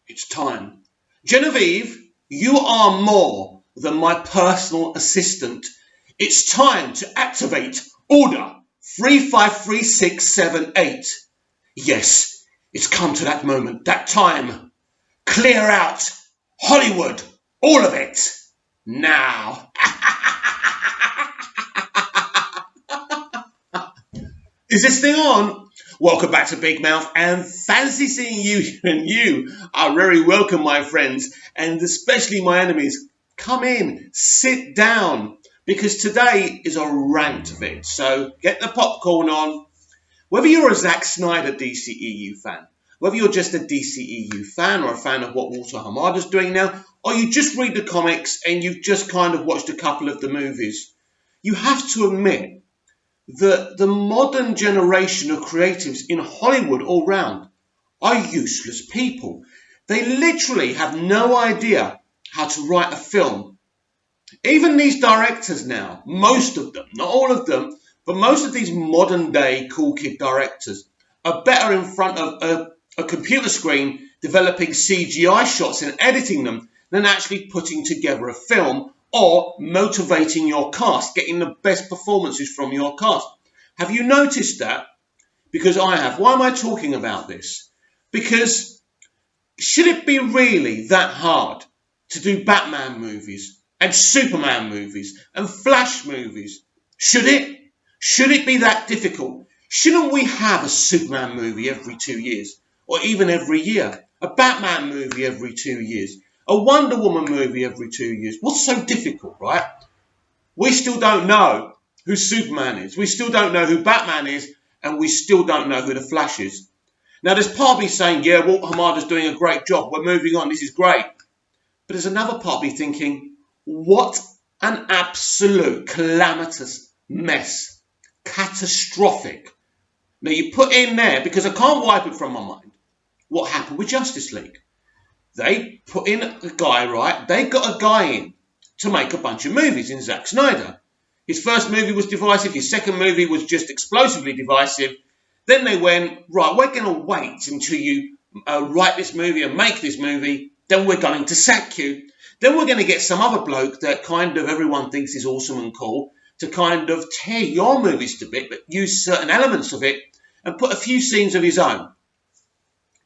It's time. Genevieve, you are more than my personal assistant. It's time to activate Order 353678. Yes, it's come to that moment, that time. Clear out Hollywood, all of it, now. Is this thing on? Welcome back to Big Mouth, and fancy seeing you, and you are very welcome, my friends, and especially my enemies. Come in, sit down, because today is a rant vid. So get the popcorn on. Whether you're a Zack Snyder DCEU fan, whether you're just a DCEU fan or a fan of what Walter Hamada's doing now, or you just read the comics and you've just kind of watched a couple of the movies, you have to admit that the modern generation of creatives in Hollywood all round are useless people. They literally have no idea how to write a film. Even these directors now, most of them, not all of them, but most of these modern day cool kid directors are better in front of a computer screen developing CGI shots and editing them than actually putting together a film or motivating your cast, getting the best performances from your cast. Have you noticed that? Because I have. Why am I talking about this? Because should it be really that hard to do Batman movies and Superman movies and Flash movies? Should it? Should it be that difficult? Shouldn't we have a Superman movie every 2 years? Or even every year? A Batman movie every 2 years? A Wonder Woman movie every 2 years? What's so difficult, right? We still don't know who Superman is. We still don't know who Batman is. And we still don't know who the Flash is. Now, there's part of me saying, yeah, Walt Hamada's doing a great job. We're moving on. This is great. But there's another part of me thinking, what an absolute calamitous mess. Catastrophic. Now, you put in there, because I can't wipe it from my mind, what happened with Justice League. They put in a guy, right? They got a guy in to make a bunch of movies in Zack Snyder. His first movie was divisive. His second movie was just explosively divisive. Then they went, right, we're going to wait until you write this movie and make this movie. Then we're going to sack you. Then we're going to get some other bloke that kind of everyone thinks is awesome and cool to kind of tear your movies to bit, but use certain elements of it and put a few scenes of his own.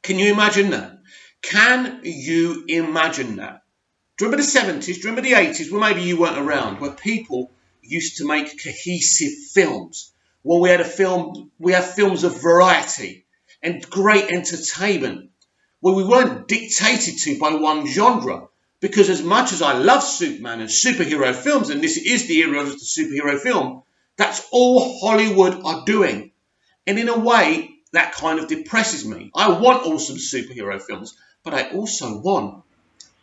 Can you imagine that? Can you imagine that? Do you remember the 70s? Do you remember the 80s? Well, maybe you weren't around, where people used to make cohesive films. Well, we had films of variety and great entertainment, where we weren't dictated to by one genre. Because as much as I love Superman and superhero films, and this is the era of the superhero film, that's all Hollywood are doing. And in a way, that kind of depresses me. I want awesome superhero films, but I also want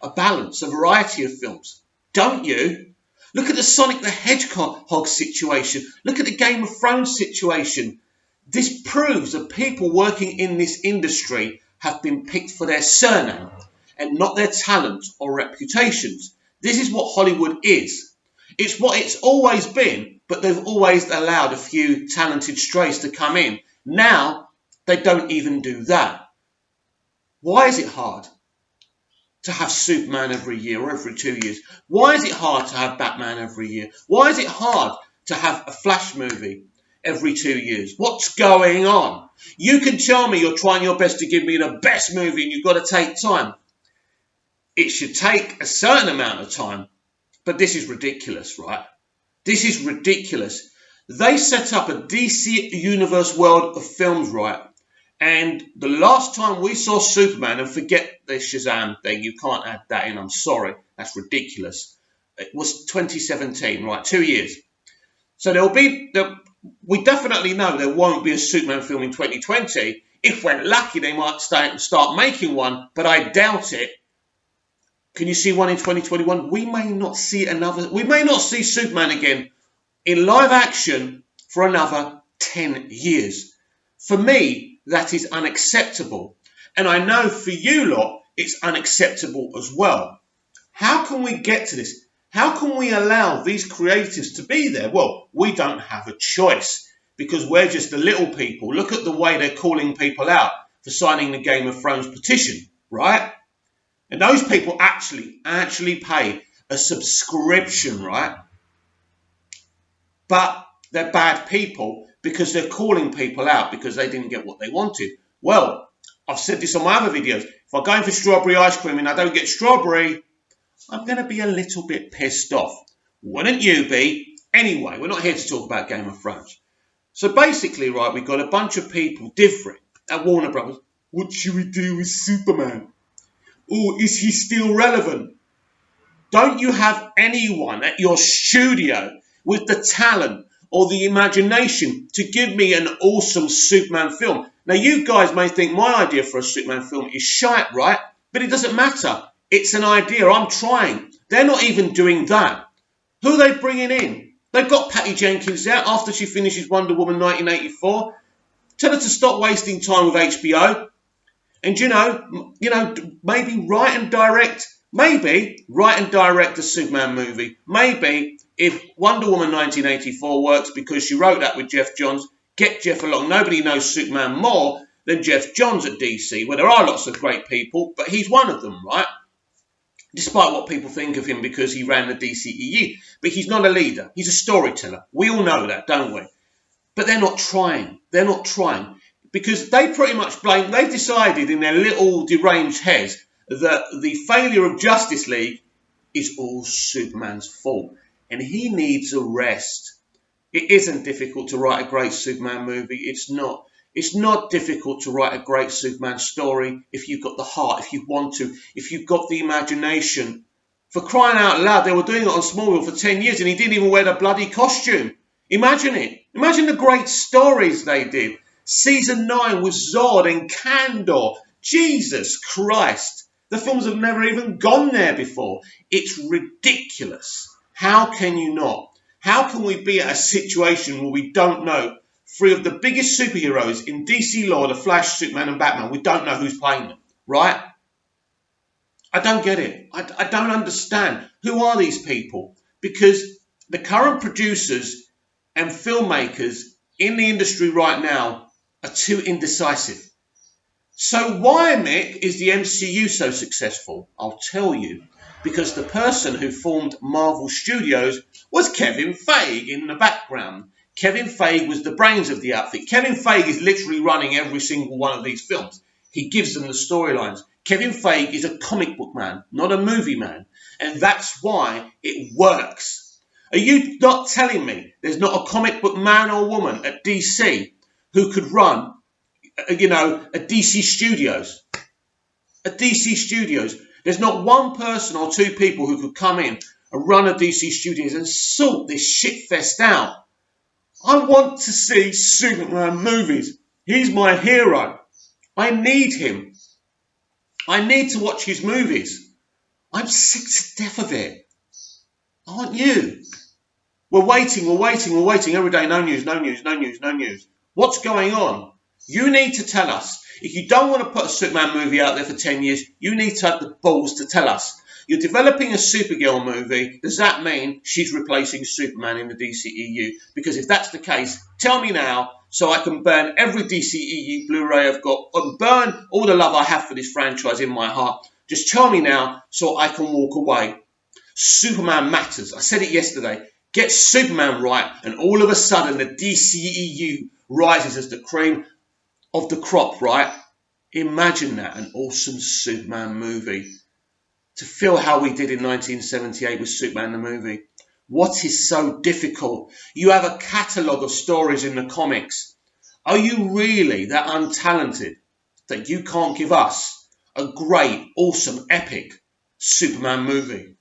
a balance, a variety of films. Don't you? Look at the Sonic the Hedgehog situation. Look at the Game of Thrones situation. This proves that people working in this industry have been picked for their surname and not their talent or reputations. This is what Hollywood is. It's what it's always been, but they've always allowed a few talented strays to come in. Now, they don't even do that. Why is it hard to have Superman every year or every 2 years? Why is it hard to have Batman every year? Why is it hard to have a Flash movie every 2 years? What's going on? You can tell me you're trying your best to give me the best movie and you've got to take time. It should take a certain amount of time, but this is ridiculous, right? This is ridiculous. They set up a DC universe world of films, right? And the last time we saw Superman, and forget the Shazam thing, you can't add that in, I'm sorry, that's ridiculous. It was 2017, right, 2 years. So we definitely know there won't be a Superman film in 2020. If we're lucky, they might start making one, but I doubt it. Can you see one in 2021? We may not see Superman again in live action for another 10 years. For me, that is unacceptable. And I know for you lot, it's unacceptable as well. How can we get to this? How can we allow these creatives to be there? Well, we don't have a choice because we're just the little people. Look at the way they're calling people out for signing the Game of Thrones petition, right? And those people actually pay a subscription, right? But they're bad people because they're calling people out because they didn't get what they wanted. Well, I've said this on my other videos. If I go in for strawberry ice cream and I don't get strawberry, I'm going to be a little bit pissed off. Wouldn't you be? Anyway, we're not here to talk about Game of Thrones. So basically, right, we've got a bunch of people different at Warner Brothers. What should we do with Superman? Oh, is he still relevant? Don't you have anyone at your studio with the talent or the imagination to give me an awesome Superman film? Now, you guys may think my idea for a Superman film is shite, right? But it doesn't matter. It's an idea. I'm trying. They're not even doing that. Who are they bringing in? They've got Patty Jenkins out after she finishes Wonder Woman 1984. Tell her to stop wasting time with HBO. And, you know, maybe write and direct a Superman movie. Maybe if Wonder Woman 1984 works because she wrote that with Jeff Johns, get Jeff along. Nobody knows Superman more than Jeff Johns at DC. Well, there are lots of great people, but he's one of them, right? Despite what people think of him because he ran the DCEU. But he's not a leader. He's a storyteller. We all know that, don't we? But they're not trying. They're not trying. Because they pretty much they've decided in their little deranged heads that the failure of Justice League is all Superman's fault. And he needs a rest. It isn't difficult to write a great Superman movie. It's not. It's not difficult to write a great Superman story if you've got the heart, if you want to, if you've got the imagination. For crying out loud, they were doing it on Smallville for 10 years and he didn't even wear the bloody costume. Imagine it. Imagine the great stories they did. Season 9 with Zod and Kandor. Jesus Christ. The films have never even gone there before. It's ridiculous. How can you not? How can we be at a situation where we don't know three of the biggest superheroes in DC lore, The Flash, Superman and Batman, we don't know who's playing them, right? I don't get it. I don't understand. Who are these people? Because the current producers and filmmakers in the industry right now are too indecisive. So why, Mick, is the MCU so successful? I'll tell you. Because the person who formed Marvel Studios was Kevin Feige in the background. Kevin Feige was the brains of the outfit. Kevin Feige is literally running every single one of these films. He gives them the storylines. Kevin Feige is a comic book man, not a movie man. And that's why it works. Are you not telling me there's not a comic book man or woman at DC who could run, a DC Studios? A DC Studios. There's not one person or two people who could come in and run a DC Studios and sort this shit fest out. I want to see Superman movies. He's my hero. I need him. I need to watch his movies. I'm sick to death of it. Aren't you? We're waiting. Every day, no news. What's going on? You need to tell us. If you don't want to put a Superman movie out there for 10 years, you need to have the balls to tell us. You're developing a Supergirl movie. Does that mean she's replacing Superman in the DCEU? Because if that's the case, tell me now so I can burn every DCEU Blu-ray I've got and burn all the love I have for this franchise in my heart. Just tell me now so I can walk away. Superman matters. I said it yesterday. Get Superman right and all of a sudden the DCEU rises as the cream of the crop, right? Imagine that, an awesome Superman movie. To feel how we did in 1978 with Superman the movie. What is so difficult? You have a catalogue of stories in the comics. Are you really that untalented that you can't give us a great, awesome, epic Superman movie?